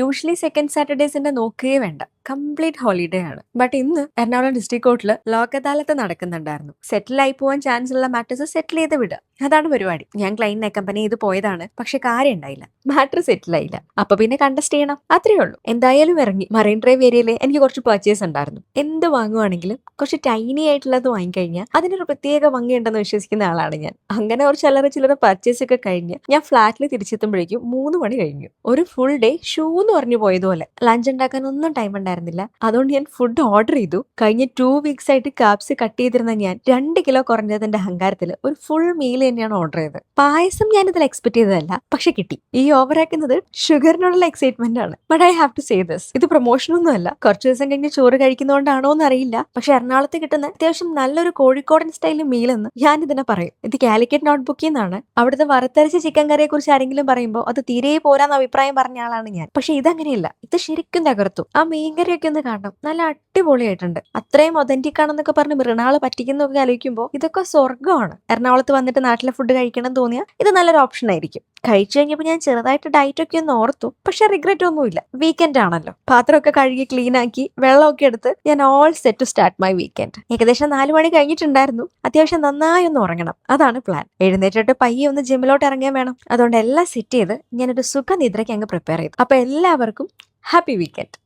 Usually second സാറ്റർഡേസിന്റെ നോക്കുകയേ വേണ്ട, complete holiday ആണ്. But ഇന്ന് എറണാകുളം ഡിസ്ട്രിക്ട് കോർട്ടിൽ ലോക് അദാലത്ത് നടക്കുന്നുണ്ടായിരുന്നു. സെറ്റിൽ ആയി പോവാൻ ചാൻസ് ഉള്ള മാറ്റേഴ്സ് സെറ്റിൽ ചെയ്ത് വിടുക, അതാണ് പരിപാടി. ഞാൻ ക്ലൈന്റിനെ അക്കമ്പനി ചെയ്ത് പോയതാണ്, പക്ഷെ കാര്യം ഉണ്ടായില്ല, മാറ്റർ സെറ്റിൽ ആയില്ല. അപ്പൊ പിന്നെ കണ്ടസ്റ്റ് ചെയ്യണം, അത്രേ ഉള്ളൂ. എന്തായാലും ഇറങ്ങി. മറൈൻ ഡ്രൈവ് ഏരിയയിൽ എനിക്ക് കുറച്ച് പർച്ചേസ് ഉണ്ടായിരുന്നു. എന്ത് വാങ്ങുവാണെങ്കിലും കുറച്ച് ടൈനി ആയിട്ടുള്ളത് വാങ്ങിക്കഴിഞ്ഞാൽ അതിനൊരു പ്രത്യേക ഭംഗിയുണ്ടെന്ന് വിശ്വസിക്കുന്ന ആളാണ് ഞാൻ. അങ്ങനെ ഒരു ചില്ലറ പർച്ചേസ് ഒക്കെ കഴിഞ്ഞ് ഞാൻ ഫ്ലാറ്റിൽ തിരിച്ചെത്തുമ്പോഴേക്കും 3 മണി കഴിഞ്ഞു. ഒരു ഫുൾ ഡേ ഷൂ എന്ന് പറഞ്ഞു പോയതുപോലെ. ലഞ്ച് ഉണ്ടാക്കാൻ ഒന്നും ടൈം ഉണ്ടായിരുന്നില്ല. അതുകൊണ്ട് ഞാൻ ഫുഡ് ഓർഡർ ചെയ്തു. കഴിഞ്ഞ 2 വീക്സ് ആയിട്ട് കാപ്സ് കട്ട് ചെയ്തിരുന്ന ഞാൻ 2 കിലോ കുറഞ്ഞതിന്റെ അഹങ്കാരത്തിൽ ഒരു ഫുൾ മീൽ തന്നെയാണ് ഓർഡർ ചെയ്തത്. പായസം ഞാൻ ഇതിൽ എക്സ്പെക്ട് ചെയ്തതല്ല, പക്ഷെ കിട്ടി. ഈ ഓവറാക്കുന്നത് ഷുഗറിനോടുള്ള എക്സൈറ്റ്മെന്റ് ആണ്. But I have to say this, ഇത് പ്രൊമോഷൻ ഒന്നും അല്ല. കുറച്ച് ദിവസം കഴിഞ്ഞ് ചോറ് കഴിക്കുന്നതുകൊണ്ടാണോ എന്ന് അറിയില്ല, പക്ഷെ എറണാകുളത്ത് കിട്ടുന്ന അത്യാവശ്യം നല്ലൊരു കോഴിക്കോടൻ സ്റ്റൈൽ മീൽ എന്ന് ഞാൻ ഇതിനെ പറയും. ഇത് കാലിക്കറ്റ് നോട്ട്ബുക്കിൽ നിന്നാണ്. അവിടുത്തെ വറുത്തരച്ച ചിക്കൻ കറിയെ കുറിച്ച് ആരെങ്കിലും പറയുമ്പോൾ അത് തീരെ പോരാന്ന് അഭിപ്രായം പറഞ്ഞ ആളാണ് ഞാൻ. പക്ഷെ ഇതങ്ങനെയല്ല, ഇത് ശരിക്കും തകർത്തു. ആ മീൻകറിയൊക്കെ ഒന്ന് കാണണം, നല്ല അടിപൊളിയായിട്ടുണ്ട്. അത്രയും ഒതന്റിക് ആണെന്നൊക്കെ പറഞ്ഞ് മൃണാള് പറ്റിക്കുന്നൊക്കെ ആലോചിക്കുമ്പോൾ ഇതൊക്കെ സ്വർഗ്ഗമാണ്. എറണാകുളത്ത് വന്നിട്ട് നാട്ടിലെ ഫുഡ് കഴിക്കണം തോന്നിയാൽ ഇത് നല്ലൊരു ഓപ്ഷൻ ആയിരിക്കും. കഴിച്ചു കഴിഞ്ഞപ്പോൾ ഞാൻ ചെറുതായിട്ട് ഡയറ്റ് ഒക്കെ ഒന്ന് ഓർത്തു, പക്ഷെ റിഗ്രറ്റ് ഒന്നുമില്ല. വീക്കെൻഡ് ആണല്ലോ, പാത്രമൊക്കെ കഴുകി ക്ലീൻ ആക്കി വെള്ളമൊക്കെ എടുത്ത് ഞാൻ all set to start my weekend. ഏകദേശം 4 മണി കഴിഞ്ഞിട്ടുണ്ടായിരുന്നു. അത്യാവശ്യം നന്നായി ഒന്ന് ഉറങ്ങണം, അതാണ് പ്ലാൻ. എഴുന്നേറ്റിട്ട് പയ്യെ ഒന്ന് ജിമ്മിലോട്ട് ഇറങ്ങിയാൽ വേണം. അതുകൊണ്ട് എല്ലാം സെറ്റ് ചെയ്ത് ഞാനൊരു സുഖനിദ്രയ്ക്ക് അങ്ങ് പ്രിപ്പയർ ചെയ്തു. അപ്പൊ എല്ലാവർക്കും ഹാപ്പി വീക്കെൻഡ്.